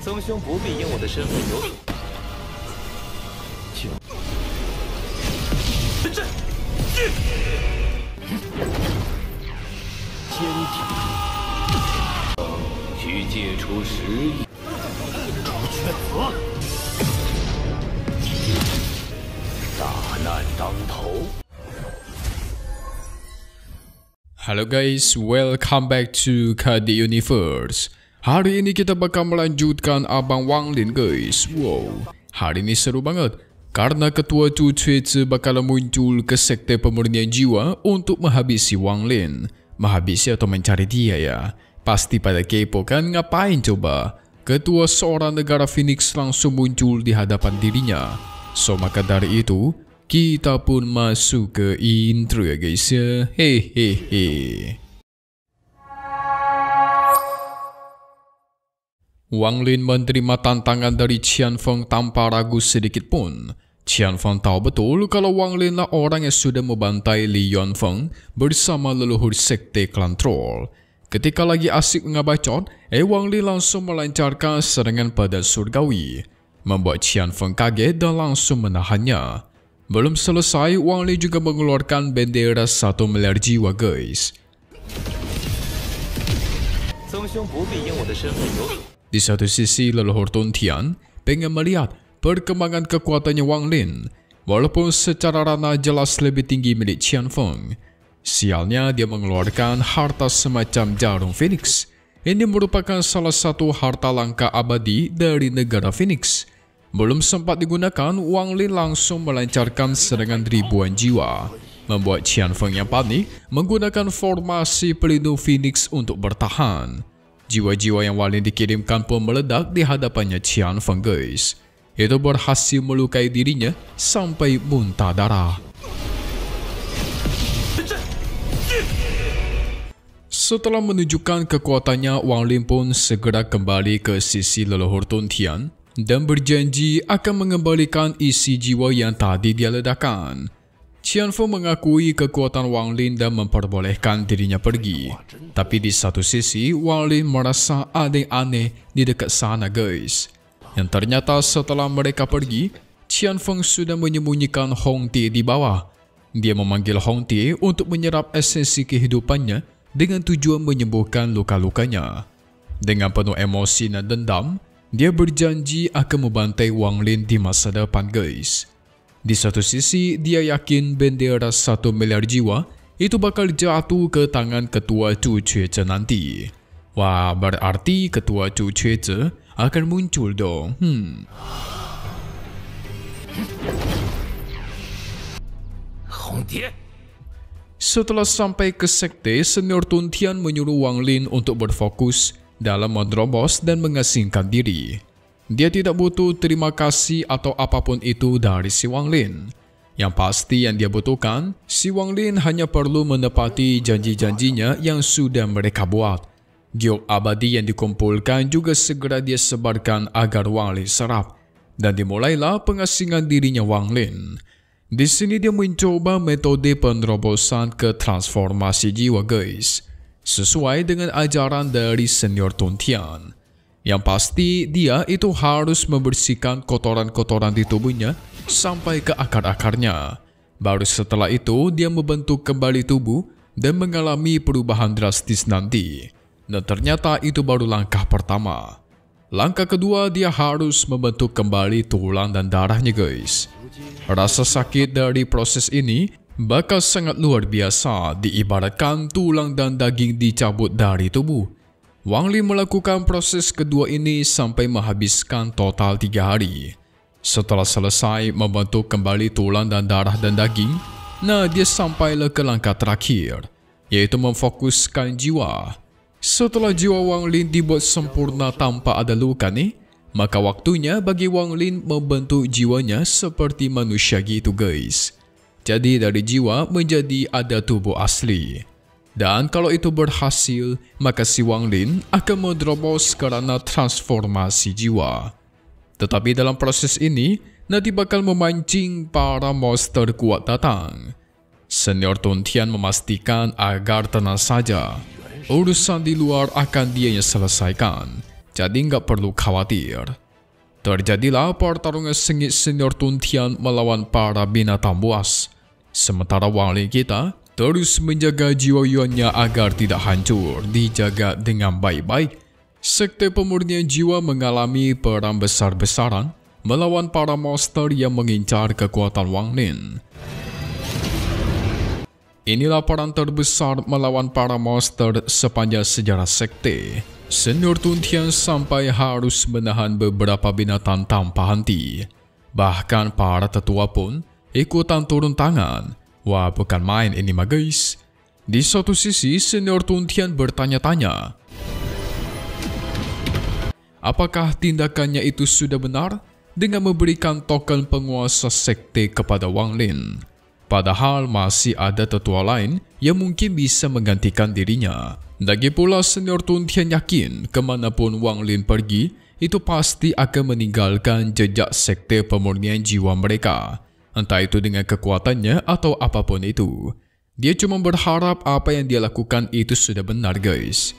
曾兄不必因我的身份有所。阵，天体需借出10亿。朱雀子，大难当头。 Halo guys, welcome back to KD Universe. Hari ini kita bakal melanjutkan Abang Wang Lin guys. Wow, hari ini seru banget karena ketua Chu Chueze bakal muncul ke sekte pemurnian jiwa untuk menghabisi Wang Lin. Menghabisi atau mencari dia ya. Pasti pada kepo kan, ngapain coba? Ketua seorang negara Phoenix langsung muncul di hadapan dirinya. So maka dari itu kita pun masuk ke intro ya guys ya. Hehehe. Wang Lin menerima tantangan dari Qianfeng tanpa ragu sedikit pun. Qianfeng tahu betul kalau Wang Lin lah orang yang sudah membantai Li Yunfeng bersama leluhur sekte klan troll. Ketika lagi asik ngabacot, Wang Lin langsung melancarkan serangan pada surgawi, membuat Qianfeng kaget dan langsung menahannya. Belum selesai, Wang Lin juga mengeluarkan bendera 1 miliar jiwa guys. Di satu sisi, leluhur Tun Tian pengen melihat perkembangan kekuatannya Wang Lin, walaupun secara ranah jelas lebih tinggi milik Qianfeng. Sialnya dia mengeluarkan harta semacam jarum Phoenix. Ini merupakan salah satu harta langka abadi dari negara Phoenix. Belum sempat digunakan, Wang Lin langsung melancarkan serangan ribuan jiwa, membuat Qianfeng yang panik menggunakan formasi pelindung Phoenix untuk bertahan. Jiwa-jiwa yang Wang Lin dikirimkan pun meledak di hadapannya Qianfeng guys. Itu berhasil melukai dirinya sampai muntah darah. Setelah menunjukkan kekuatannya, Wang Lin pun segera kembali ke sisi leluhur Tun Tian dan berjanji akan mengembalikan isi jiwa yang tadi dia ledakan. Qianfeng mengakui kekuatan Wang Lin dan memperbolehkan dirinya pergi. Tapi di satu sisi, Wang Lin merasa ada yang aneh di dekat sana guys. Yang ternyata setelah mereka pergi, Qianfeng sudah menyembunyikan Hong Tie di bawah. Dia memanggil Hong Tie untuk menyerap esensi kehidupannya dengan tujuan menyembuhkan luka-lukanya. Dengan penuh emosi dan dendam, dia berjanji akan membantai Wang Lin di masa depan guys. Di satu sisi, dia yakin bendera 1 miliar jiwa itu bakal jatuh ke tangan ketua Chu Chueze nanti. Wah, berarti ketua Chu Chueze akan muncul dong. Setelah sampai ke sekte, senior Tun Tian menyuruh Wang Lin untuk berfokus dalam menerobos dan mengasingkan diri. Dia tidak butuh terima kasih atau apapun itu dari si Wang Lin. Yang pasti yang dia butuhkan, si Wang Lin hanya perlu menepati janji-janjinya yang sudah mereka buat. Giok abadi yang dikumpulkan juga segera dia sebarkan agar Wang Lin serap. Dan dimulailah pengasingan dirinya Wang Lin. Di sini dia mencoba metode penerobosan ke transformasi jiwa guys, sesuai dengan ajaran dari senior Tun Tian. Yang pasti dia itu harus membersihkan kotoran-kotoran di tubuhnya sampai ke akar-akarnya. Baru setelah itu dia membentuk kembali tubuh dan mengalami perubahan drastis nanti. Dan ternyata itu baru langkah pertama. Langkah kedua, dia harus membentuk kembali tulang dan darahnya guys. Rasa sakit dari proses ini bakal sangat luar biasa, diibaratkan tulang dan daging dicabut dari tubuh. Wang Lin melakukan proses kedua ini sampai menghabiskan total 3 hari. Setelah selesai membentuk kembali tulang dan darah dan daging, nah dia sampailah ke langkah terakhir, yaitu memfokuskan jiwa. Setelah jiwa Wang Lin dibuat sempurna tanpa ada luka nih, maka waktunya bagi Wang Lin membentuk jiwanya seperti manusia gitu guys. Jadi dari jiwa menjadi ada tubuh asli. Dan kalau itu berhasil, maka si Wang Lin akan menerobos karena transformasi jiwa. Tetapi dalam proses ini, nanti bakal memancing para monster kuat datang. Senior Tun Tian memastikan agar tenang saja. Urusan di luar akan dia yang selesaikan. jadi nggak perlu khawatir. Terjadilah pertarungan sengit senior Tun Tian melawan para binatang buas. Sementara Wang Lin kita terus menjaga jiwa Yuannya agar tidak hancur, dijaga dengan baik-baik. Sekte Pemurnian Jiwa mengalami perang besar-besaran melawan para monster yang mengincar kekuatan Wang Lin. Inilah perang terbesar melawan para monster sepanjang sejarah sekte. Senior Tun Tian sampai harus menahan beberapa binatang tanpa henti. Bahkan para tetua pun ikutan turun tangan. Wah, bukan main ini mah guys. Di satu sisi, Senior Tun Tian bertanya-tanya, apakah tindakannya itu sudah benar dengan memberikan token penguasa sekte kepada Wang Lin? Padahal masih ada tetua lain yang mungkin bisa menggantikan dirinya. Lagi pula Senior Tun Tian yakin kemanapun Wang Lin pergi, itu pasti akan meninggalkan jejak sekte pemurnian jiwa mereka. Entah itu dengan kekuatannya atau apapun itu. Dia cuma berharap apa yang dia lakukan itu sudah benar guys.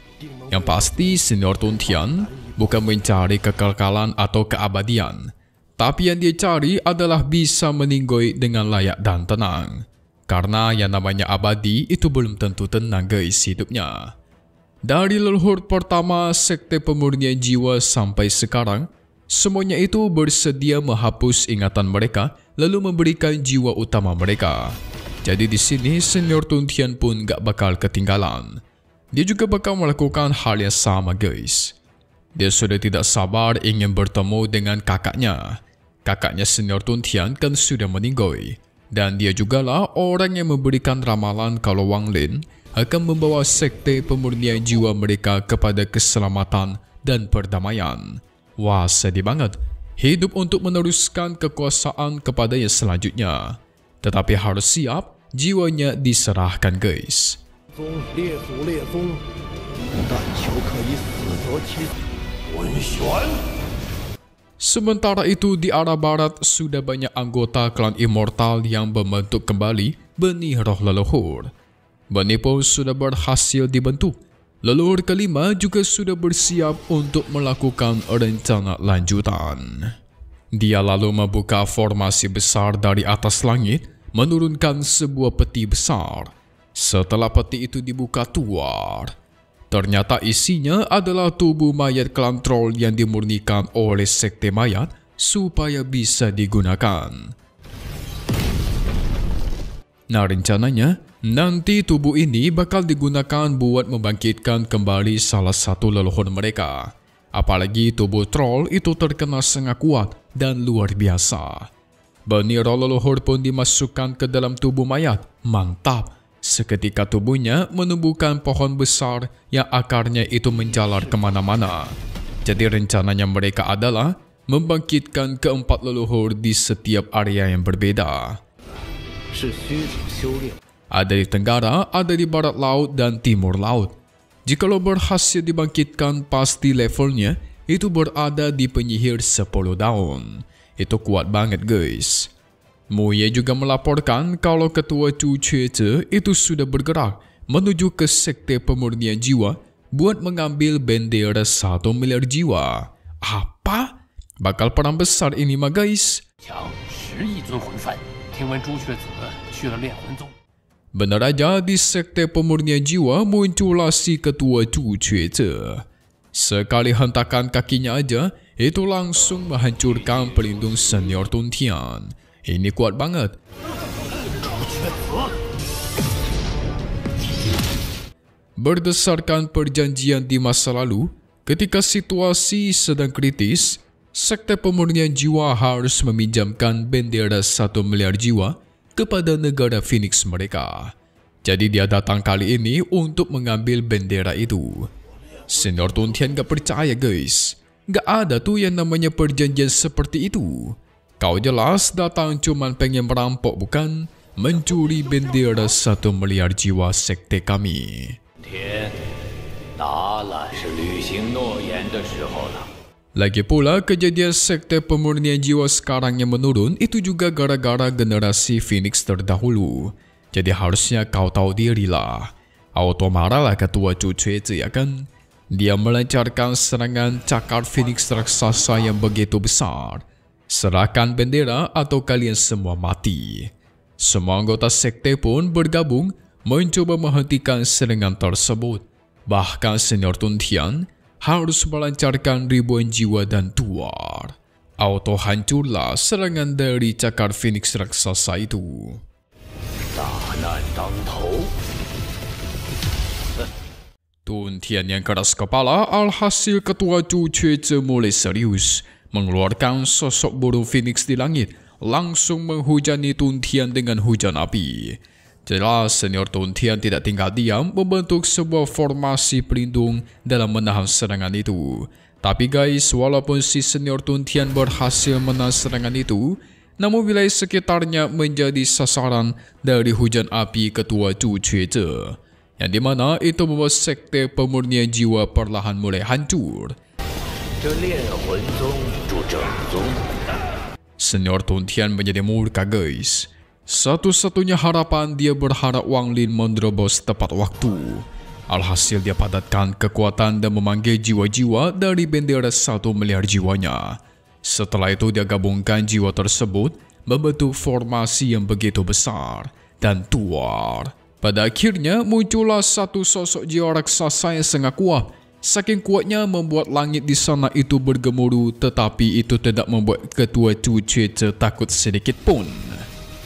Yang pasti Senior Tun Tian bukan mencari kekekalan atau keabadian. Tapi yang dia cari adalah bisa meninggoy dengan layak dan tenang. Karena yang namanya abadi itu belum tentu tenang guys hidupnya. Dari leluhur pertama sekte pemurnian jiwa sampai sekarang, semuanya itu bersedia menghapus ingatan mereka lalu memberikan jiwa utama mereka. Jadi di sini Senior Tun Tian pun gak bakal ketinggalan. Dia juga bakal melakukan hal yang sama guys. Dia sudah tidak sabar ingin bertemu dengan kakaknya. Kakaknya Senior Tun Tian kan sudah meninggoy. Dan dia jugalah orang yang memberikan ramalan kalau Wang Lin akan membawa sekte pemurnian jiwa mereka kepada keselamatan dan perdamaian. Wah, sedih banget. Hidup untuk meneruskan kekuasaan kepada yang selanjutnya. Tetapi harus siap, jiwanya diserahkan guys. Sementara itu di arah barat sudah banyak anggota klan immortal yang membentuk kembali benih roh leluhur. Benih pun sudah berhasil dibentuk. Leluhur kelima juga sudah bersiap untuk melakukan rencana lanjutan. Dia lalu membuka formasi besar dari atas langit, menurunkan sebuah peti besar. Setelah peti itu dibuka tuar, ternyata isinya adalah tubuh mayat klan troll yang dimurnikan oleh sekte mayat supaya bisa digunakan. Nah, rencananya nanti tubuh ini bakal digunakan buat membangkitkan kembali salah satu leluhur mereka. Apalagi tubuh troll itu terkenal sangat kuat dan luar biasa. Benih roh leluhur pun dimasukkan ke dalam tubuh mayat. Mantap! Seketika tubuhnya menumbuhkan pohon besar yang akarnya itu menjalar kemana-mana. Jadi rencananya mereka adalah membangkitkan keempat leluhur di setiap area yang berbeda. Ada di tenggara, ada di barat laut dan timur laut. Jikalau berhasil dibangkitkan, pasti levelnya itu berada di penyihir 10 daun. Itu kuat banget guys. Muye juga melaporkan kalau ketua Chu Chueze itu sudah bergerak menuju ke sekte pemurnian jiwa buat mengambil bendera 1 miliar jiwa. Apa? Bakal perang besar ini mah guys. Benar aja di sekte pemurnian jiwa muncullah si ketua Chu Chueze. Sekali hentakan kakinya aja, itu langsung menghancurkan pelindung Senior Tun Tian. Ini kuat banget. Berdasarkan perjanjian di masa lalu, ketika situasi sedang kritis, sekte pemurnian jiwa harus meminjamkan bendera 1 miliar jiwa kepada negara Phoenix mereka. Jadi dia datang kali ini untuk mengambil bendera itu. Senior Tun Tian gak percaya guys. Gak ada tuh yang namanya perjanjian seperti itu. Kau jelas datang cuman pengen merampok bukan? Mencuri bendera 1 miliar jiwa sekte kami. Lagi pula kejadian sekte pemurnian jiwa sekarang yang menurun itu juga gara-gara generasi Phoenix terdahulu. Jadi harusnya kau tahu diri lah. Auto marah lah ketua Chu Chueze ya kan? Dia melancarkan serangan cakar Phoenix raksasa yang begitu besar. Serahkan bendera atau kalian semua mati. Semua anggota sekte pun bergabung mencoba menghentikan serangan tersebut. Bahkan Senior Tun Tian harus melancarkan ribuan jiwa dan tuar. Auto hancurlah serangan dari cakar Phoenix raksasa itu. Tun Tian yang keras kepala, alhasil ketua Chu Chueze mulai serius mengeluarkan sosok burung Phoenix di langit, langsung menghujani Tun Tian dengan hujan api. Jelas Senior Tun Tian tidak tinggal diam membentuk sebuah formasi pelindung dalam menahan serangan itu. Tapi guys, walaupun si Senior Tun Tian berhasil menahan serangan itu, namun wilayah sekitarnya menjadi sasaran dari hujan api ketua Chu Chueze, yang dimana itu membuat sekte pemurnian jiwa perlahan mulai hancur. Senior Tun Tian menjadi murka guys. Satu-satunya harapan dia berharap Wang Lin menerobos tepat waktu. Alhasil dia padatkan kekuatan dan memanggil jiwa-jiwa dari bendera 1 miliar jiwanya. Setelah itu dia gabungkan jiwa tersebut membentuk formasi yang begitu besar dan tuar. Pada akhirnya muncullah satu sosok jiwa raksasa yang sangat kuat. Saking kuatnya membuat langit di sana itu bergemuruh, tetapi itu tidak membuat ketua Chu Chueze takut sedikit pun.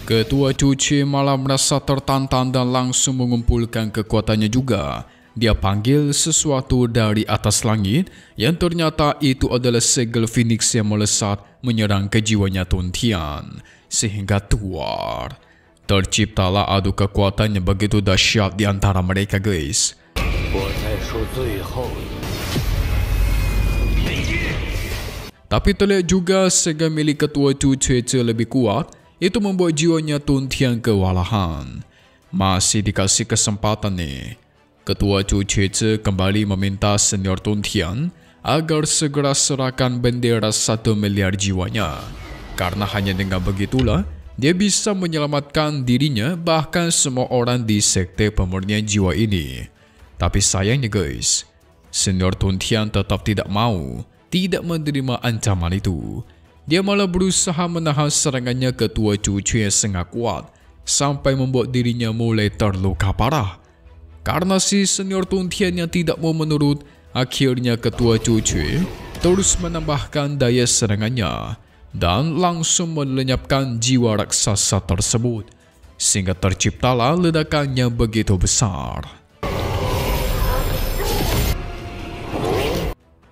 Ketua Chu Chueze malah merasa tertantang dan langsung mengumpulkan kekuatannya juga. Dia panggil sesuatu dari atas langit yang ternyata itu adalah segel Phoenix yang melesat menyerang ke jiwanya Tun Tian sehingga tuar. Terciptalah adu kekuatan yang begitu dahsyat di antara mereka guys. Tapi terlihat juga segel milik ketua Chu Chueze lebih kuat, itu membuat jiwanya Tun Tian kewalahan. Masih dikasih kesempatan nih. Ketua Chu Chueze kembali meminta Senior Tun Tian agar segera serahkan bendera 1 miliar jiwanya. Karena hanya dengan begitulah dia bisa menyelamatkan dirinya bahkan semua orang di sekte pemurnian jiwa ini. Tapi sayangnya guys, Senior Tun Tian tetap tidak mau, tidak menerima ancaman itu. Dia malah berusaha menahan serangannya ketua Chu Chueze yang sangat kuat sampai membuat dirinya mulai terluka parah. Karena si Senior Tun Tian yang tidak mau menurut, akhirnya ketua Chu Chueze terus menambahkan daya serangannya dan langsung melenyapkan jiwa raksasa tersebut, sehingga terciptalah ledakan yang begitu besar.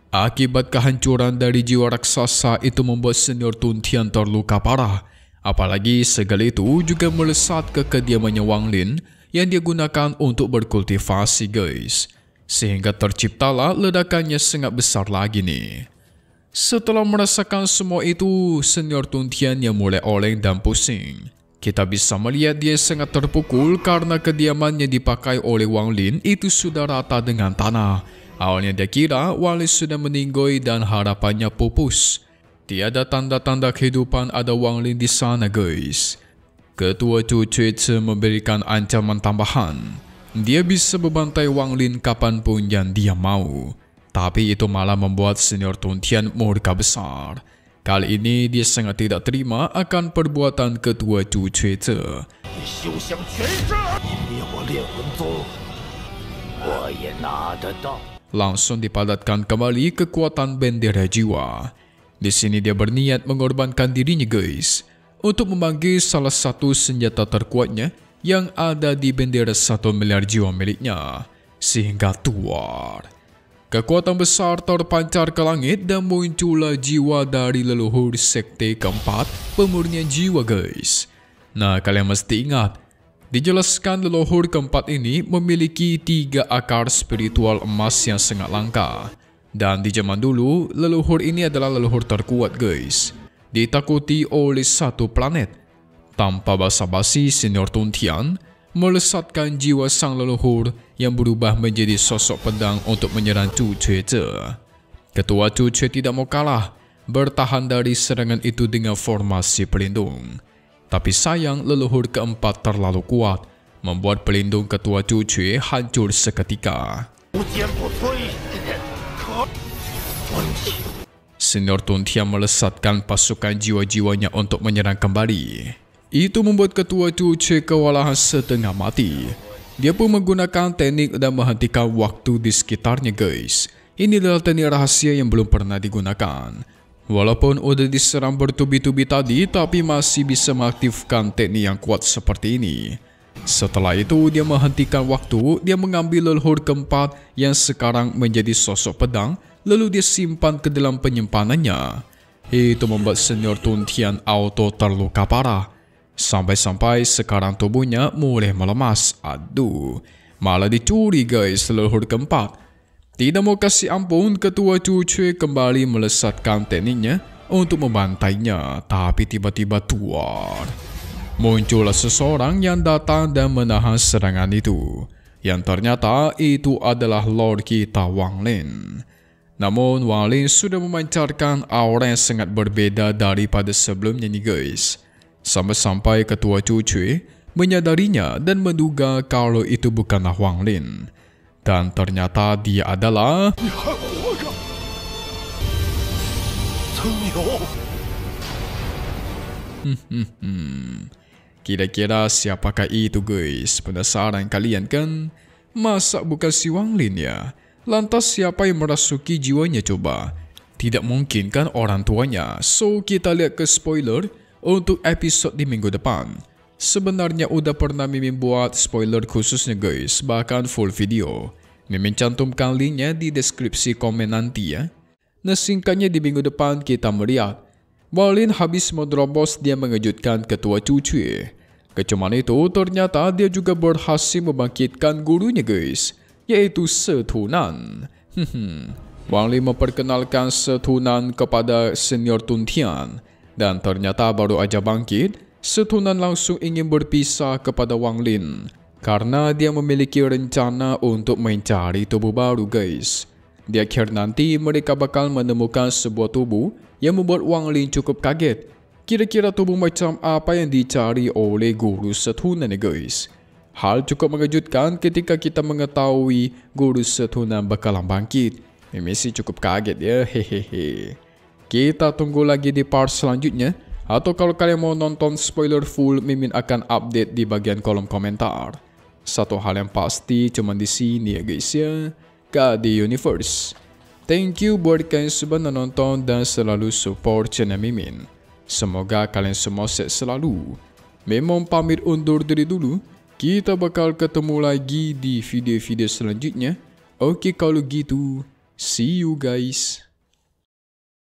Akibat kehancuran dari jiwa raksasa itu membuat Senior Tun Tian terluka parah. Apalagi segel itu juga melesat ke kediamannya Wang Lin yang dia gunakan untuk berkultivasi guys, sehingga terciptalah ledakannya sangat besar lagi nih. Setelah merasakan semua itu, Senior Tun Tian yang mulai oleng dan pusing. Kita bisa melihat dia sangat terpukul karena kediaman yang dipakai oleh Wang Lin itu sudah rata dengan tanah. Awalnya dia kira Wang Lin sudah meninggoy dan harapannya pupus. Tiada tanda-tanda kehidupan ada Wang Lin di sana guys. Ketua Chu Chueze memberikan ancaman tambahan. Dia bisa membantai Wang Lin kapanpun yang dia mau. Tapi itu malah membuat Senior Tun Tian murka besar. Kali ini dia sangat tidak terima akan perbuatan ketua Chu Chueze. Langsung dipadatkan kembali kekuatan bendera jiwa. Di sini dia berniat mengorbankan dirinya guys, untuk memanggil salah satu senjata terkuatnya yang ada di bendera 1 miliar jiwa miliknya, sehingga tuar. Kekuatan besar terpancar ke langit dan muncullah jiwa dari leluhur sekte keempat pemurnian jiwa guys. Nah, kalian mesti ingat, dijelaskan leluhur keempat ini memiliki 3 akar spiritual emas yang sangat langka. Dan di zaman dulu, leluhur ini adalah leluhur terkuat guys, ditakuti oleh satu planet. Tanpa basa-basi, Senior Tun Tian melesatkan jiwa sang leluhur yang berubah menjadi sosok pedang untuk menyerang Chu Chueze. Ketua Chu Chueze tidak mau kalah, bertahan dari serangan itu dengan formasi pelindung. Tapi sayang leluhur keempat terlalu kuat, membuat pelindung ketua Chu Chueze hancur seketika. Senior Tun Tian melesatkan pasukan jiwa-jiwanya untuk menyerang kembali. Itu membuat ketua Cuce kewalahan setengah mati. Dia pun menggunakan teknik dan menghentikan waktu di sekitarnya, guys. Ini adalah teknik rahasia yang belum pernah digunakan. Walaupun udah diserang bertubi-tubi tadi, tapi masih bisa mengaktifkan teknik yang kuat seperti ini. Setelah itu, dia menghentikan waktu, dia mengambil leluhur keempat yang sekarang menjadi sosok pedang, lalu dia simpan ke dalam penyimpanannya. Itu membuat Senior Tun Tian auto terluka parah. Sampai-sampai sekarang tubuhnya mulai melemas. Aduh, malah dicuri guys leluhur keempat. Tidak mau kasih ampun, ketua Cuce kembali melesatkan tekniknya untuk membantainya. Tapi tiba-tiba tuar. Muncullah seseorang yang datang dan menahan serangan itu. Yang ternyata itu adalah Lord kita Wang Lin. Namun Wang Lin sudah memancarkan aura yang sangat berbeda daripada sebelumnya nih guys. Sampai-sampai ketua Cuce menyadarinya dan menduga kalau itu bukanlah Wang Lin. Dan ternyata dia adalah... Kira-kira siapakah itu guys? Penasaran kalian kan? Masa bukan si Wang Lin ya? Lantas siapa yang merasuki jiwanya coba? Tidak mungkin kan orang tuanya? So kita lihat ke spoiler untuk episode di minggu depan. Sebenarnya udah pernah Mimin buat spoiler khususnya guys, bahkan full video. Mimin cantumkan linknya di deskripsi komen nanti ya. Nah singkatnya di minggu depan kita melihat Wang Lin habis menerobos, dia mengejutkan ketua Cuce. Kecuman itu ternyata dia juga berhasil membangkitkan gurunya guys, yaitu Setunan. Wang Lin memperkenalkan Setunan kepada Senior Tun Tian. Dan ternyata baru aja bangkit, Setunan langsung ingin berpisah kepada Wang Lin. Karena dia memiliki rencana untuk mencari tubuh baru guys. Di akhir nanti mereka bakal menemukan sebuah tubuh yang membuat Wang Lin cukup kaget. Kira-kira tubuh macam apa yang dicari oleh guru Setunan guys. Hal cukup mengejutkan ketika kita mengetahui guru Setunan bakalan bangkit. Mimin sih cukup kaget ya, hehehe. Kita tunggu lagi di part selanjutnya. Atau kalau kalian mau nonton spoiler full, Mimin akan update di bagian kolom komentar. Satu hal yang pasti cuma di sini ya guys ya, KD Universe. Thank you buat kalian semua yang nonton dan selalu support channel Mimin. Semoga kalian semua sehat selalu. Memang pamit undur diri dulu. Kita bakal ketemu lagi di video-video selanjutnya. Oke kalau gitu, see you guys.